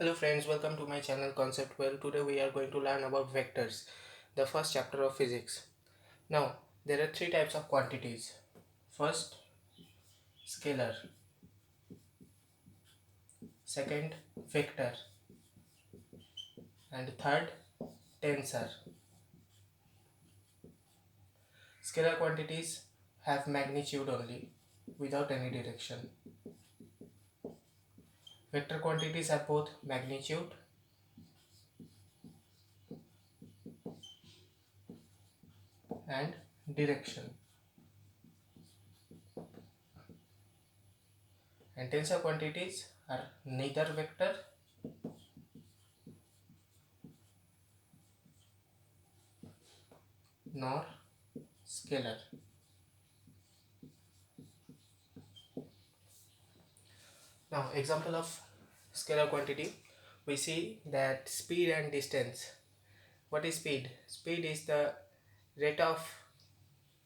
Hello friends, welcome to my channel Concept Well. Today we are going to learn about vectors, the first chapter of physics. Now, there are three types of quantities. First, scalar. Second, vector. And third, tensor. Scalar quantities have magnitude only, without any direction. Vector quantities have both magnitude and direction. And tensor quantities are neither vector nor scalar. Now, example of scalar quantity, we see that speed and distance. What is speed? Speed is the rate of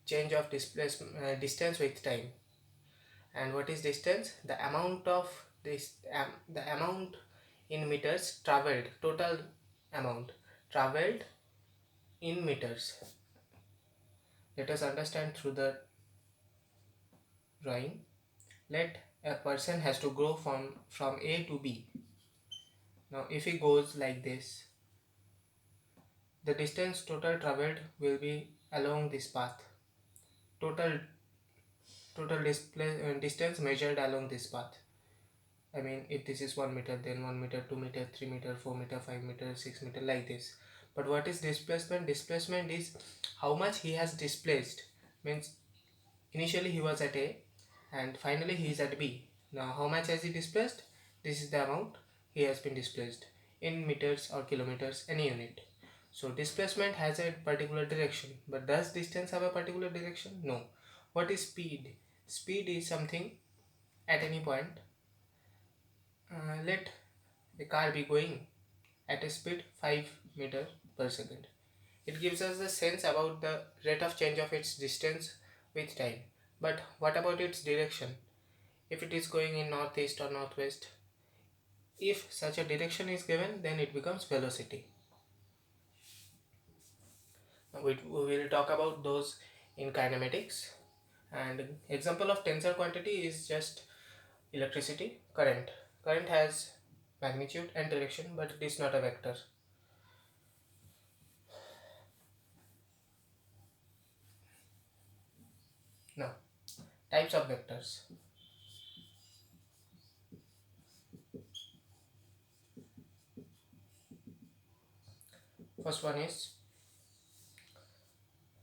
change of distance with time. And what is distance? The amount of the amount in meters traveled, total amount traveled in meters. Let us understand through the drawing. Let a person has to go from A to B. Now, if he goes like this, the distance total traveled will be along this path. Total distance measured along this path. I mean, if this is 1 meter, then 1 meter, 2 meter, 3 meter, 4 meter, 5 meter, 6 meter, like this. But what is displacement? Displacement is how much he has displaced. Means initially he was at A and finally he is at B. Now how much has he displaced? This is the amount he has been displaced in meters or kilometers, any unit. So displacement has a particular direction, but does distance have a particular direction? No. What is speed? Speed is something at any point. Let a car be going at a speed 5 meter per second. It gives us a sense about the rate of change of its distance with time. But what about its direction? If it is going in northeast or northwest, if such a direction is given, then it becomes velocity. We will talk about those in kinematics. And example of tensor quantity is just electricity, current. Current has magnitude and direction, but it is not a vector. Now, types of vectors. First one is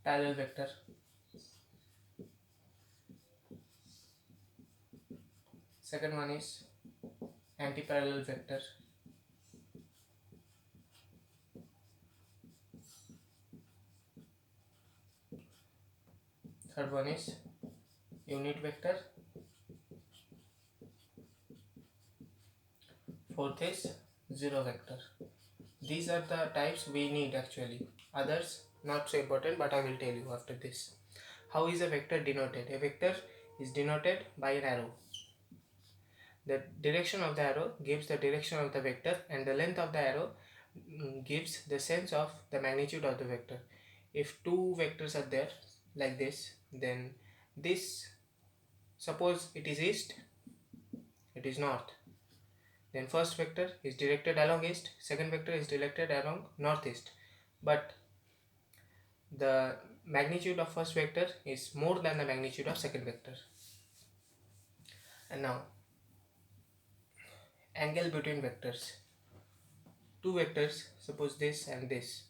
parallel vector. Second one is anti-parallel vector. Third one is unit vector. Fourth is zero vector. These are the types we need actually. Others not so important, but I will tell you after this. How is a vector denoted? A vector is denoted by an arrow. The direction of the arrow gives the direction of the vector, and the length of the arrow gives the sense of the magnitude of the vector. If two vectors are there like this, then this, suppose it is east, it is north. Then first vector is directed along east, second vector is directed along northeast. But the magnitude of first vector is more than the magnitude of second vector. And now, angle between vectors. Two vectors, suppose this and this,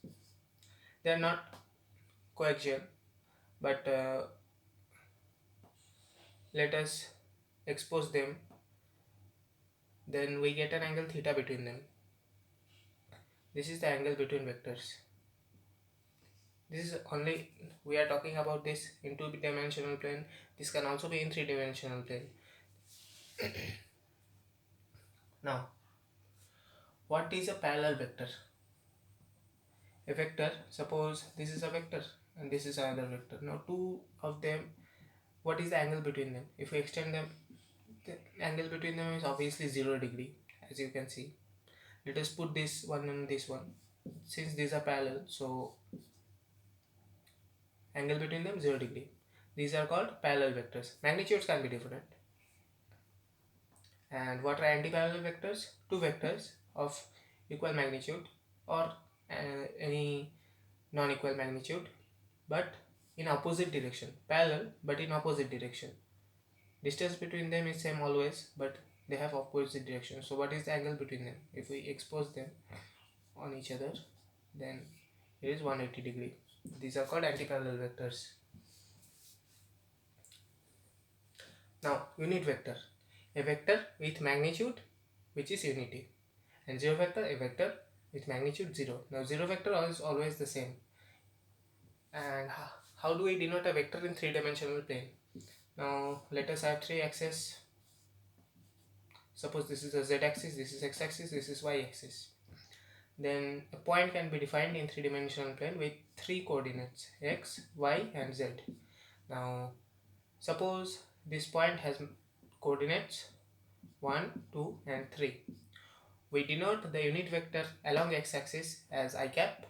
they are not coaxial, but let us expose them, then we get an angle theta between them. This is the angle between vectors. This is only, we are talking about this in two-dimensional plane. This can also be in three-dimensional plane. Now, what is a parallel vector? A vector, suppose this is a vector and this is another vector. Now two of them, what is the angle between them? If we extend them, the angle between them is obviously 0 degree, as you can see. Let us put this one and this one. Since these are parallel, so angle between them 0 degree. These are called parallel vectors. Magnitudes can be different. And what are anti-parallel vectors? Two vectors of equal magnitude or any non-equal magnitude, but in opposite direction. Parallel but in opposite direction. Distance between them is same always, but they have opposite direction. So what is the angle between them? If we expose them on each other, then it is 180 degree. These are called anti-parallel vectors. Now unit vector, a vector with magnitude which is unity, and zero vector, a vector with magnitude 0. Now zero vector is always the same. And how do we denote a vector in three-dimensional plane? Now let us have three axes. Suppose this is the z-axis, this is x-axis, this is y-axis. Then a point can be defined in three-dimensional plane with three coordinates, x, y and z. Now suppose this point has coordinates 1, 2 and 3. We denote the unit vector along x-axis as I cap,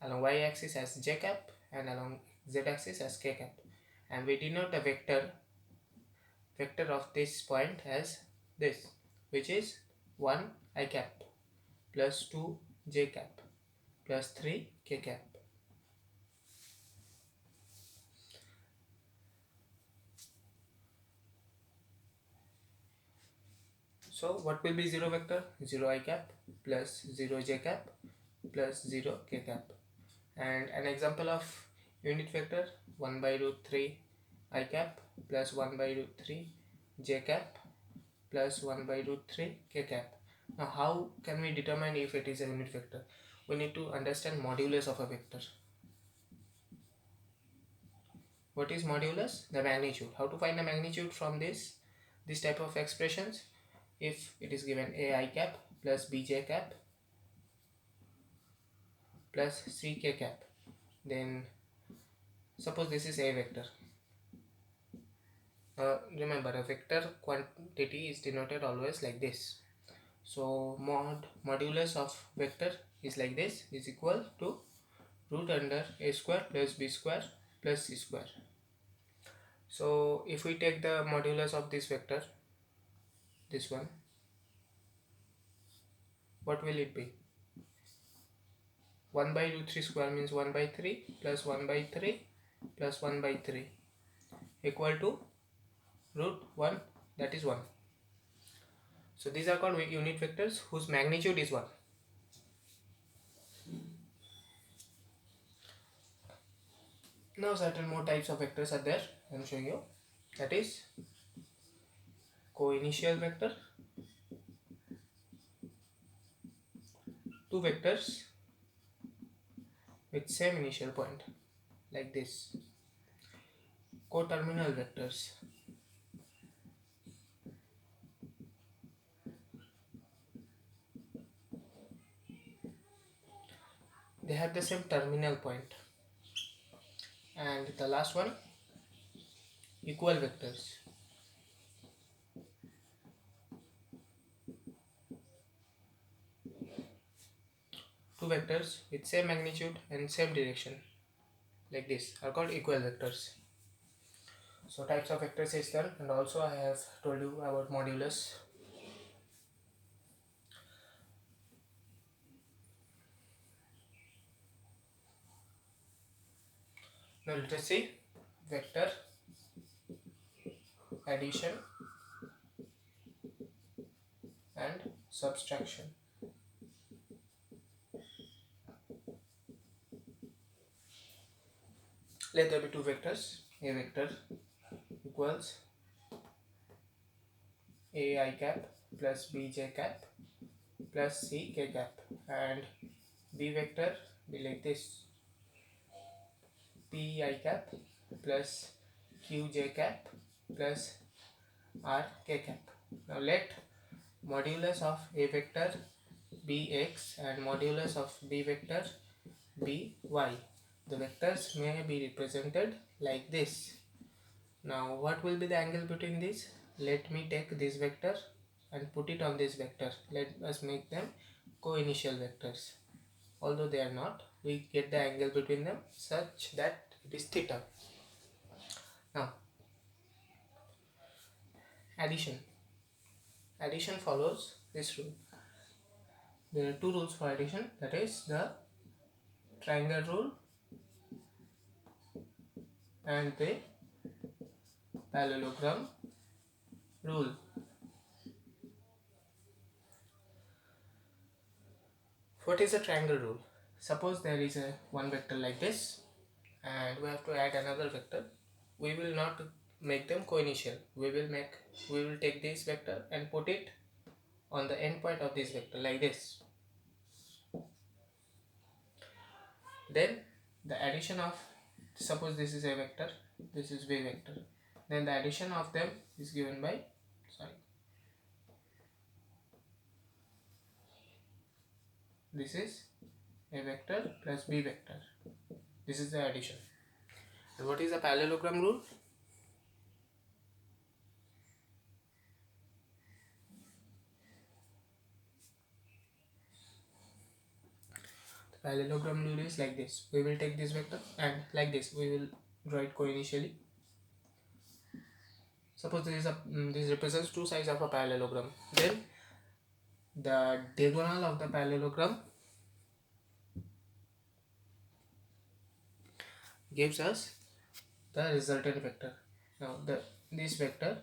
along y-axis as j cap, and along z-axis as k cap. And we denote the vector of this point as this, which is 1 I cap plus 2 j cap plus 3 k cap. So what will be zero vector? 0 I cap plus 0 j cap plus 0 k cap. And an example of unit vector, 1 by root 3 I cap plus 1 by root 3 j cap plus 1 by root 3 k cap. Now how can we determine if it is a unit vector? We need to understand modulus of a vector. What is modulus? The magnitude. How to find the magnitude from this type of expressions? If it is given a I cap plus b j cap plus c k cap, then suppose this is a vector. Remember, a vector quantity is denoted always like this. So modulus of vector is like this, is equal to root under a square plus b square plus c square. So if we take the modulus of this vector, this one, what will it be? 1 by root 3 square means 1 by 3 plus 1 by 3 plus 1 by 3 equal to root 1, that is 1. So these are called unit vectors whose magnitude is 1. Now certain more types of vectors are there. I am showing you. That is co-initial vector. Two vectors with same initial point like this. Co-terminal vectors. They have the same terminal point. And the last one, equal vectors. Two vectors with same magnitude and same direction like this are called equal vectors. So types of vectors is done, and also I have told you about modulus. Now let us see vector addition and subtraction. Let there be two vectors. A vector equals a I cap plus b j cap plus c k cap, and b vector be like this, p I cap plus q j cap plus r k cap. Now let modulus of a vector be x and modulus of b vector be y. The vectors may be represented like this. Now what will be the angle between these? Let me take this vector and put it on this vector. Let us make them co-initial vectors. Although they are not, we get the angle between them such that it is theta. Now, addition. Addition follows this rule. There are two rules for addition, that is the triangle rule and the parallelogram rule. What is the triangle rule? Suppose there is a one vector like this and we have to add another vector. We will not make them co-initial. We will take this vector and put it on the end point of this vector like this. Then the addition of, suppose this is a vector, this is b vector, then the addition of them is given by, this is a vector plus b vector. This is the addition. And what is the parallelogram rule? The parallelogram rule is like this. We will take this vector and like this we will draw it co-initially. Suppose this represents two sides of a parallelogram. Then the diagonal of the parallelogram gives us the resultant vector. Now this vector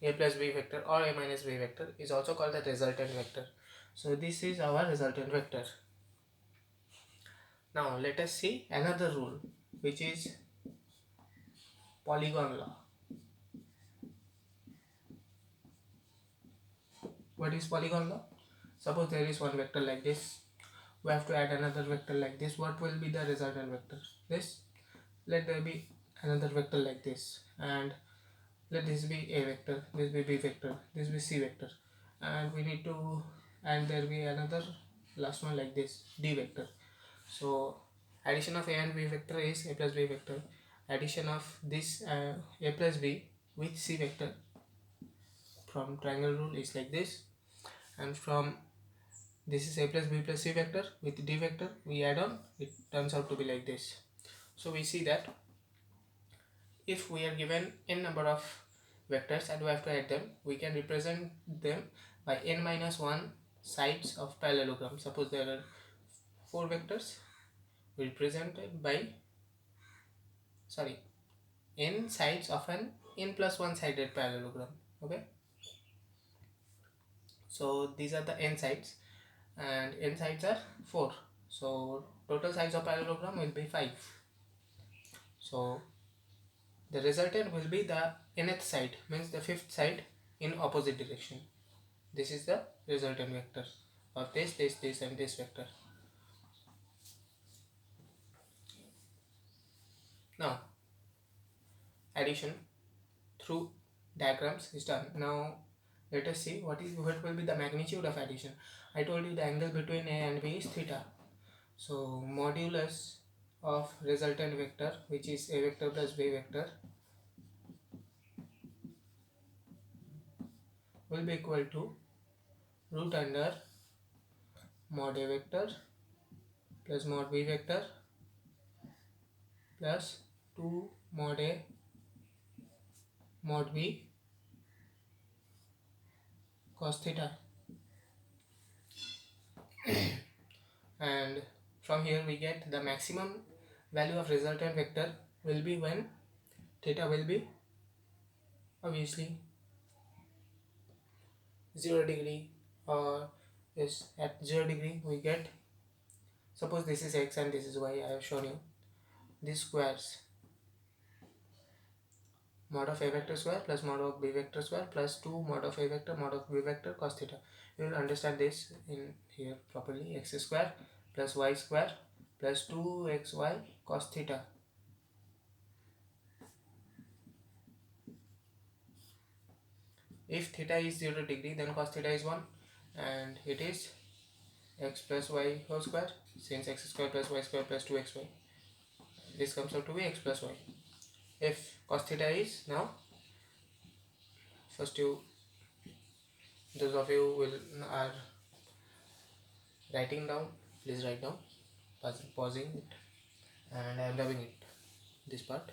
a plus b vector or a minus b vector is also called the resultant vector. So this is our resultant vector. Now let us see another rule, which is polygon law. What is polygon law? Suppose there is one vector like this, we have to add another vector like this. What will be the resultant vector? This. Let there be another vector like this, and let this be a vector, this be b vector, this be c vector, and we need to, and there be another last one like this, d vector. So addition of a and b vector is a plus b vector. Addition of this a plus b with c vector from triangle rule is like this, and from this is a plus b plus c vector with d vector, we add on, it turns out to be like this. So we see that if we are given n number of vectors and we have to add them, we can represent them by n minus 1 sides of parallelogram. Suppose there are 4 vectors, we represent it by n sides of an n plus 1 sided parallelogram. Okay, so these are the n sides and n sides are 4, so total sides of parallelogram will be 5. So the resultant will be the nth side, means the 5th side in opposite direction. This is the resultant vector of this and this vector. Now addition through diagrams is done. Now let us see what will be the magnitude of addition. I told you the angle between a and b is theta. So modulus of resultant vector, which is a vector plus b vector, will be equal to root under mod a vector plus mod b vector plus 2 mod a mod b cos theta. And from here we get the maximum value of resultant vector will be when theta will be obviously 0 degree, or is at 0 degree we get, suppose this is x and this is y, I have shown you, this squares mod of a vector square plus mod of b vector square plus 2 mod of a vector mod of b vector cos theta. You will understand this in here properly. X square plus y square plus 2xy cos theta. If theta is 0 degree, then cos theta is 1, and it is x plus y whole square, since x square plus y square plus 2xy, this comes out to be x plus y. If cos theta is, now first you Those of you will are writing down, please write down, pausing it, and I am rubbing it, this part.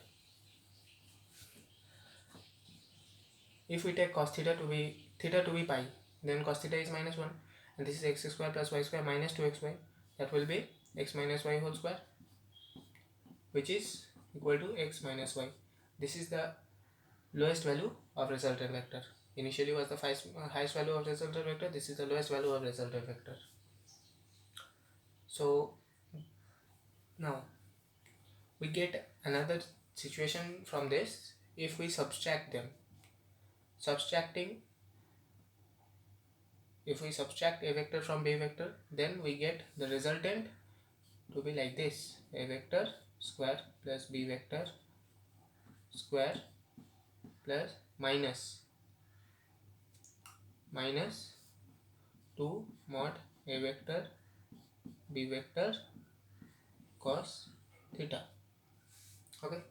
If we take cos theta to be pi, then cos theta is -1, and this is x square plus y square minus 2xy. That will be x minus y whole square, which is equal to x minus y. This is the lowest value of resultant vector. Initially was the highest value of resultant vector. This is the lowest value of resultant vector. So now we get another situation from this. If we subtract them, if we subtract a vector from b vector, then we get the resultant to be like this: a vector square plus b vector square plus minus 2 mod a vector b vector cos theta. Okay,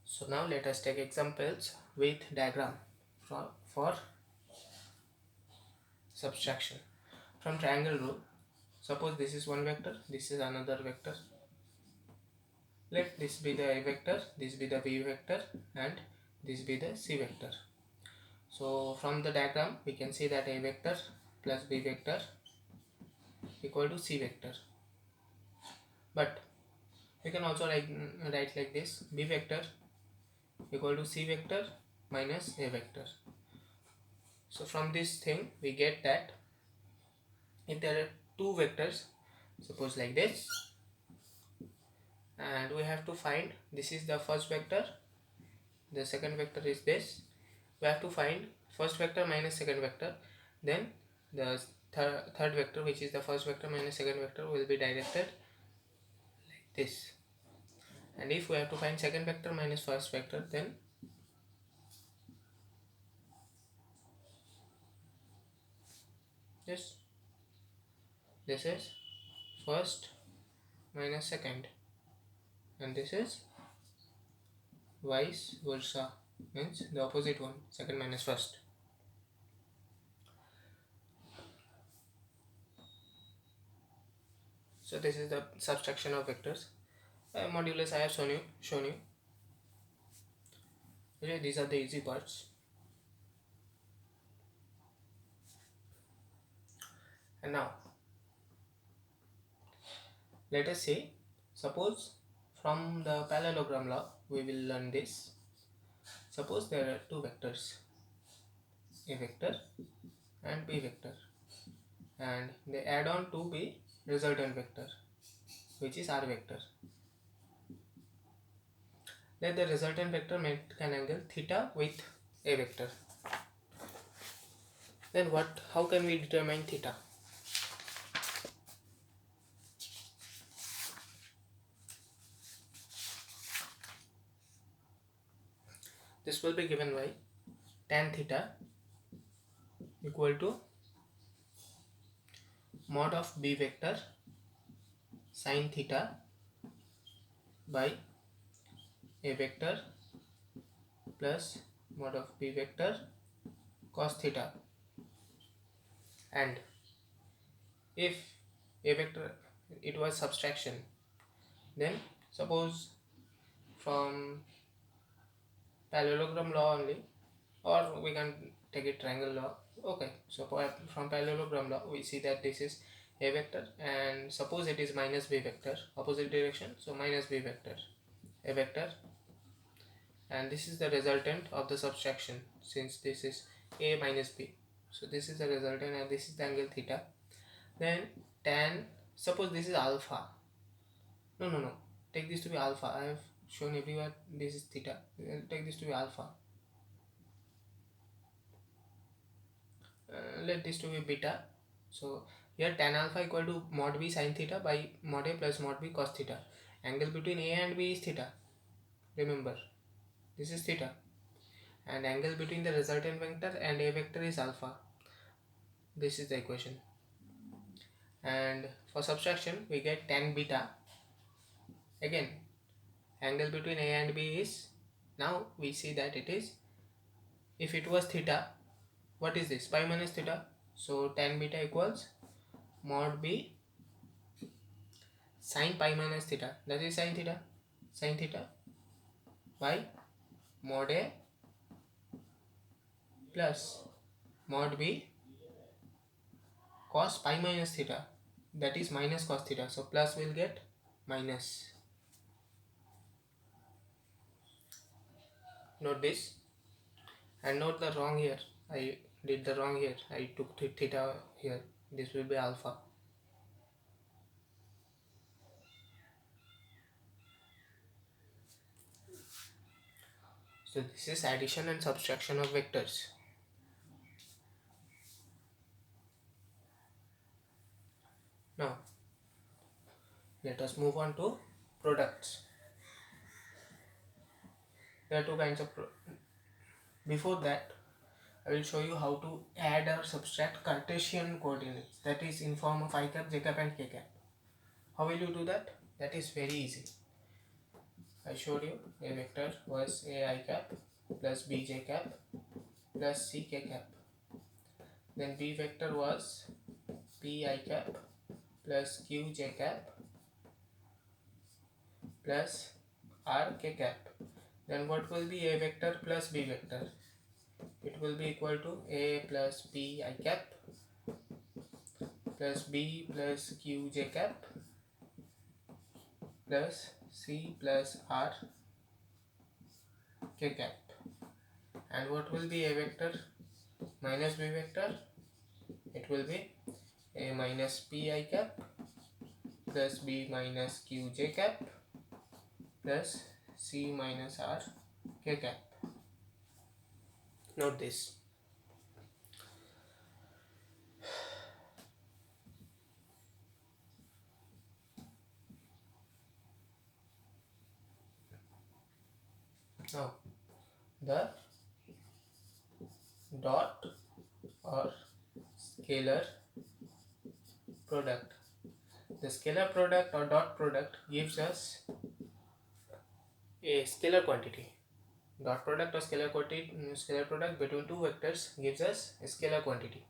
so now let us take examples with diagram for subtraction. From triangle rule, suppose this is one vector, this is another vector. Let this be the a vector, this be the b vector, and this be the c vector. So from the diagram we can see that a vector plus b vector equal to c vector. But we can also write like this: b vector equal to c vector minus a vector. So from this thing we get that if there are two vectors, suppose like this, and we have to find, this is the first vector, the second vector is this, we have to find first vector minus second vector, then the third vector, which is the first vector minus second vector, will be directed like this. And if we have to find second vector minus first vector, then this is first minus second, and this is vice versa, means the opposite one, second minus first. So this is the subtraction of vectors. Modulus I have shown you. Okay, these are the easy parts. And now let us say, suppose from the parallelogram law we will learn this. Suppose there are two vectors, a vector and b vector, and they add on to be resultant vector, which is r vector. Let the resultant vector make an angle theta with a vector. Then how can we determine theta? This will be given by tan theta equal to mod of b vector sin theta by a vector plus mod of b vector cos theta. And if a vector, it was subtraction, then suppose from parallelogram law only, or we can take it triangle law. Okay, so from parallelogram law we see that this is a vector, and suppose it is minus b vector, opposite direction, so minus b vector, a vector, and this is the resultant of the subtraction, since this is a minus b, so this is the resultant and this is the angle theta. Then tan, suppose this is alpha, no, take this to be alpha, I have shown everywhere this is theta, take this to be alpha, let this to be beta. So here tan alpha equal to mod b sin theta by mod a plus mod b cos theta. Angle between a and b is theta, remember, this is theta, and angle between the resultant vector and a vector is alpha. This is the equation. And for subtraction we get tan beta. Again, angle between a and b is, now we see that it is if it was theta, what is this? Pi minus theta. So tan beta equals mod b sin pi minus theta, that is sin theta by mod a plus mod b cos pi minus theta, that is minus cos theta. So plus will get minus. Note this and note the wrong here. I did the wrong here. I took theta here. This will be alpha. So this is addition and subtraction of vectors. Now let us move on to products. There are two kinds of before that I will show you how to add or subtract Cartesian coordinates, that is in form of I cap, j cap and k cap. How will you do that? That is very easy. I showed you a vector was a I cap plus b j cap plus c k cap. Then b vector was p I cap plus q j cap plus r k cap. Then what will be a vector plus b vector? It will be equal to a plus p I cap plus b plus q j cap plus c plus r k cap. And what will be a vector minus b vector? It will be a minus p I cap plus b minus q j cap plus c minus r k cap. Note this. Now the dot or scalar product. The scalar product or dot product gives us a scalar quantity. Dot product or scalar product between two vectors gives us a scalar quantity.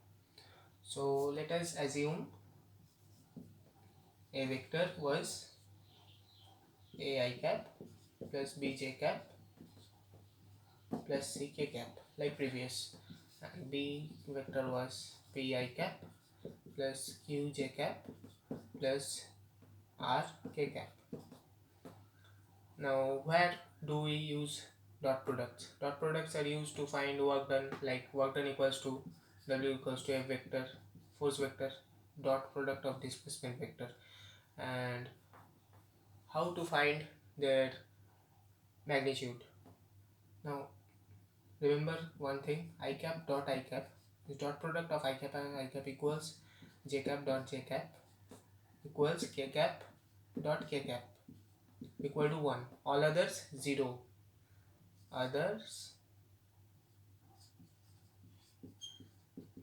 So let us assume a vector was a I cap plus b j cap plus c k cap like previous, and b vector was p I cap plus q j cap plus r k cap. Now where do we use dot products? Dot products are used to find work done, like work done equals to w equals to f vector, force vector, dot product of displacement vector, and how to find their magnitude. Now remember one thing, I cap dot I cap is dot product of I cap and I cap equals j cap dot j cap equals k cap dot k cap equal to 1. All others 0. Others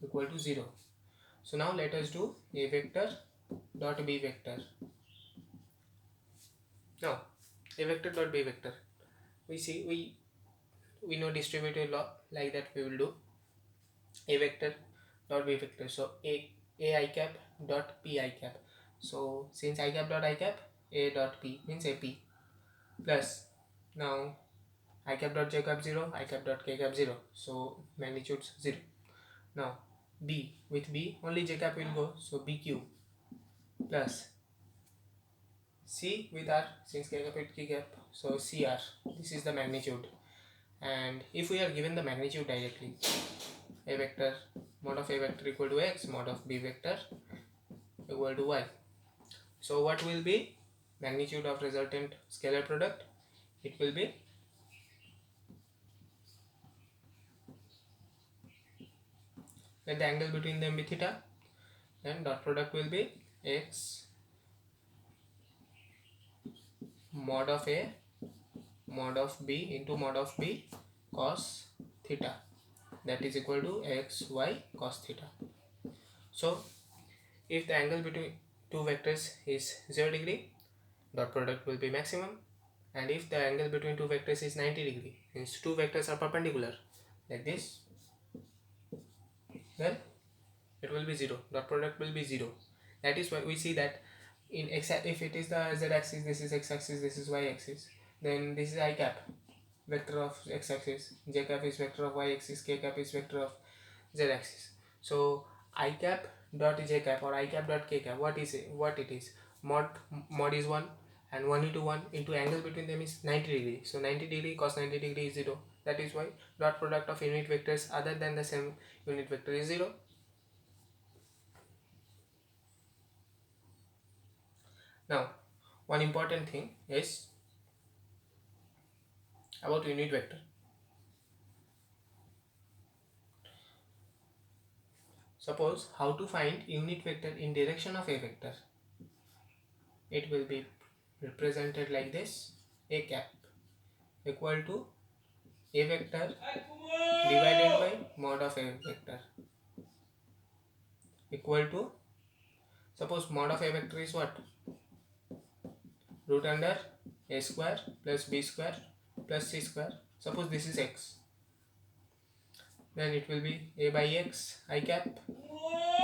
equal to 0. So now let us do a vector dot b vector. Now a vector dot b vector, we know distributive law, like that we will do a vector dot b vector. So a I cap dot p I cap. So since I cap dot I cap, a dot p means a p plus, now I cap dot j cap 0, I cap dot k cap 0, so magnitudes 0. Now b, with b only j cap will go, so bq plus c with r, since k cap with k cap, so cr. This is the magnitude. And if we are given the magnitude directly, a vector mod of a vector equal to x, mod of b vector equal to y. So what will be magnitude of resultant scalar product? It will be let the angle between them be theta, and dot product will be x mod of a mod of b into mod of b cos theta, that is equal to x y cos theta. So if the angle between two vectors is 0 degree, dot product will be maximum, and if the angle between two vectors is 90 degree, means two vectors are perpendicular, like this, then it will be 0. Dot product will be 0. That is why we see that in x, if it is the z axis, this is x axis, this is y axis, then this is I cap, vector of x axis, j cap is vector of y axis, k cap is vector of z axis. So I cap dot j cap or I cap dot k cap, what is it? What it is? Mod is 1 and 1 into 1 into angle between them is 90 degree. So 90 degree cos 90 degree is 0. That is why dot product of unit vectors other than the same unit vector is 0. Now, one important thing is about unit vector. Suppose how to find unit vector in direction of a vector. It will be represented like this: a cap equal to a vector divided by mod of a vector equal to, suppose mod of a vector is what? Root under a square plus b square plus c square. Suppose this is x, then it will be a by x I cap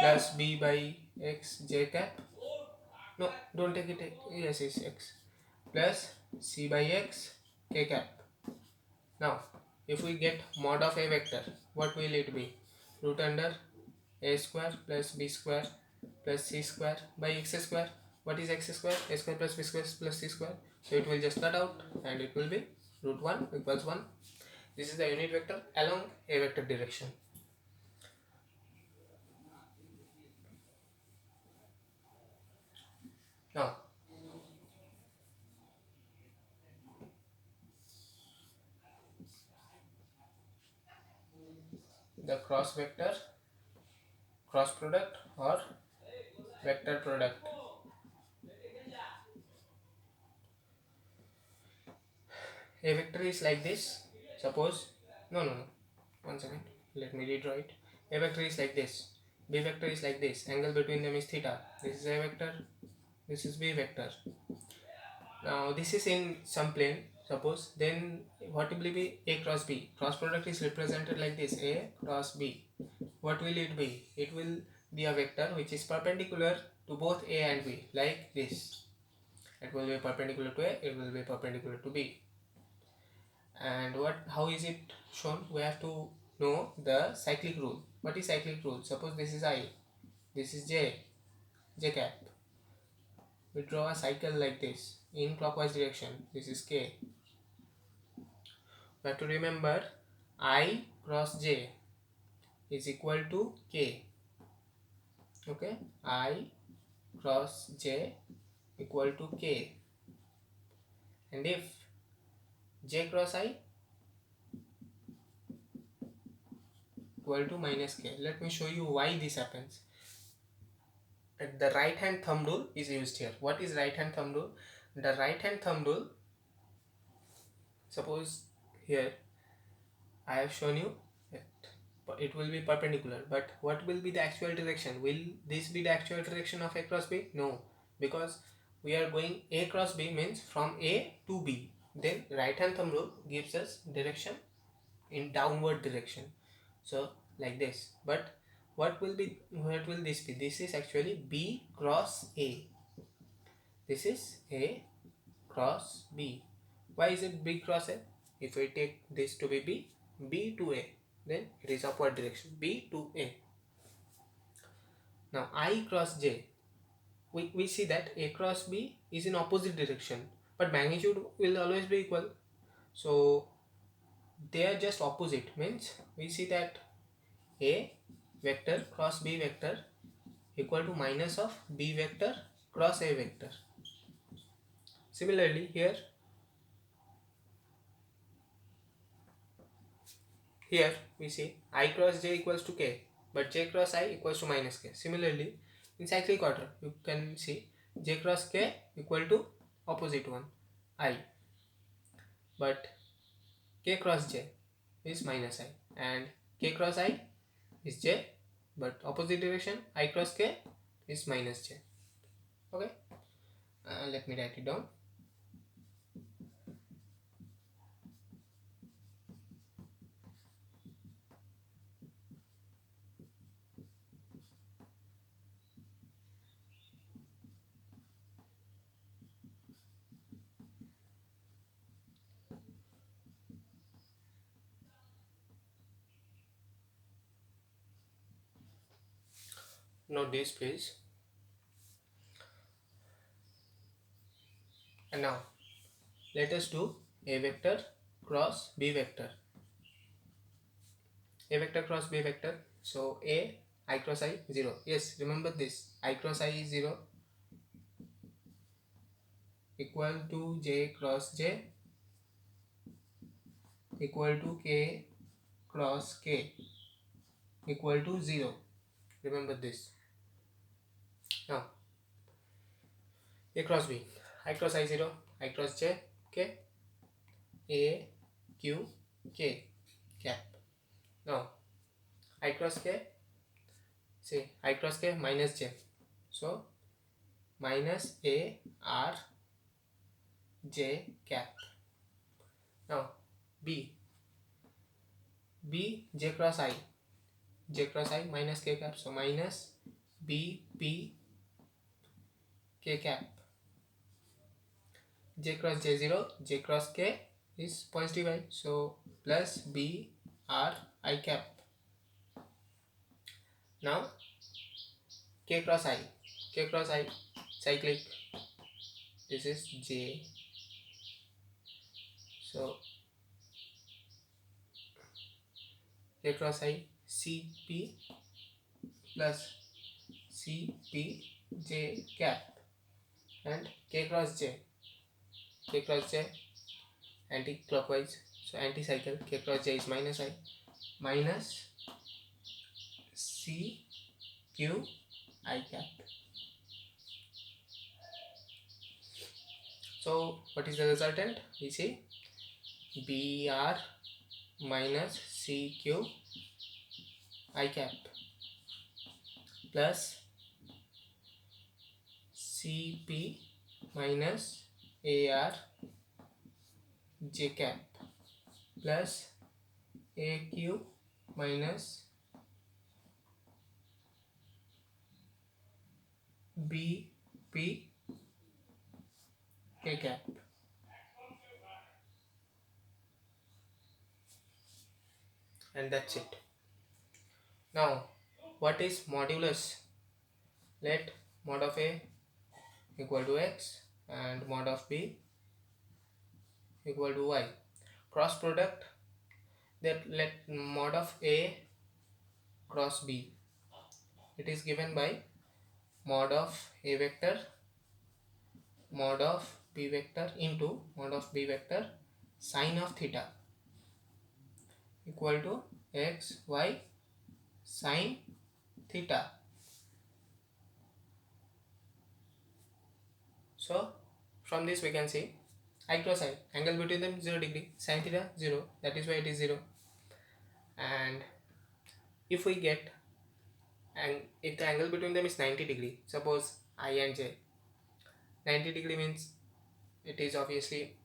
plus b by x j cap. No, don't take it. Yes, it's x plus c by x k cap. Now, if we get mod of a vector, what will it be? Root under a square plus b square plus c square by x square. What is x square? A square plus b square plus c square. So it will just cut out and it will be root 1 equals 1. This is the unit vector along a vector direction. Now, the cross vector, cross product or vector product. A vector is like this. Suppose, no, 1 second, let me redraw it. A vector is like this, b vector is like this, angle between them is theta. This is a vector, this is b vector. Now this is in some plane, suppose, then what will be a cross b? Cross product is represented like this, a cross b. What will it be? It will be a vector which is perpendicular to both a and b, like this. It will be perpendicular to a, it will be perpendicular to b. And how is it shown? We have to know the cyclic rule. What is cyclic rule? Suppose this is I, this is j cap. We draw a cycle like this in clockwise direction. This is k. We have to remember I cross j is equal to k. Okay, I cross j equal to k. And if j cross I equal to minus k. Let me show you why this happens. The right hand thumb rule is used here. What is right hand thumb rule? The right hand thumb rule, suppose here I have shown you that it will be perpendicular, but what will be the actual direction? Will this be the actual direction of a cross b? No, because we are going a cross b means from a to b. Then right hand thumb rule gives us direction in downward direction. So like this. But what will this be? This is actually b cross a. This is a cross b. Why is it b cross a? If we take this to be b to a, then it is upward direction, b to a. Now I cross j, we see that a cross b is in opposite direction, but magnitude will always be equal. So they are just opposite, means we see that a vector cross b vector equal to minus of b vector cross a vector. Similarly here we see I cross j equals to k, but j cross I equals to minus k. Similarly in cyclic order you can see j cross k equal to opposite one I, but k cross j is minus I, and k cross I is j, but opposite direction I cross k is minus j. Okay, let me write it down. Note this please. And now let us do A vector cross B vector. A vector cross B vector. So A I cross I 0. Yes, remember this. I cross I is 0 equal to J cross J equal to K cross K equal to 0. Remember this. Now A cross B. I cross I 0. I cross J K A Q K cap. Now I cross K. See I cross K minus J. So minus A R J cap. Now B J cross I minus K cap. So minus B P K cap. J cross J 0, J cross K is positive I, so plus B R I cap. Now K cross I cyclic, this is J, so K cross I CP plus CP J cap, and K cross J anti-clockwise, so anti-cycle, K cross J is minus I minus C Q I cap. So what is the resultant? We see BR minus CQ I cap plus CP minus AR J cap plus AQ minus BP K cap. And that's it. Now what is modulus? Let mod of A equal to X and mod of B equal to Y. Cross product, that let mod of A cross B. It is given by mod of A vector mod of B vector into mod of B vector sine of theta equal to X Y sine theta. So from this we can see I cross I, angle between them 0 degree, sine theta 0, that is why it is 0. And if we get, and if the angle between them is 90 degree, suppose I and J, 90 degree means it is obviously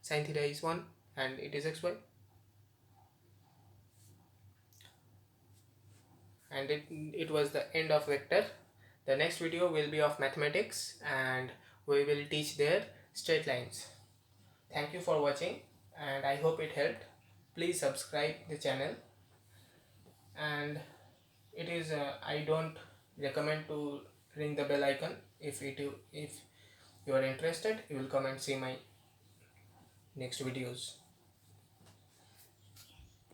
sine theta is 1 and it is xy, and it was the end of vector. The next video will be of mathematics and we will teach their straight lines. Thank you for watching and I hope it helped. Please subscribe the channel, and it is I don't recommend to ring the bell icon. If you are interested, you will come and see my next videos.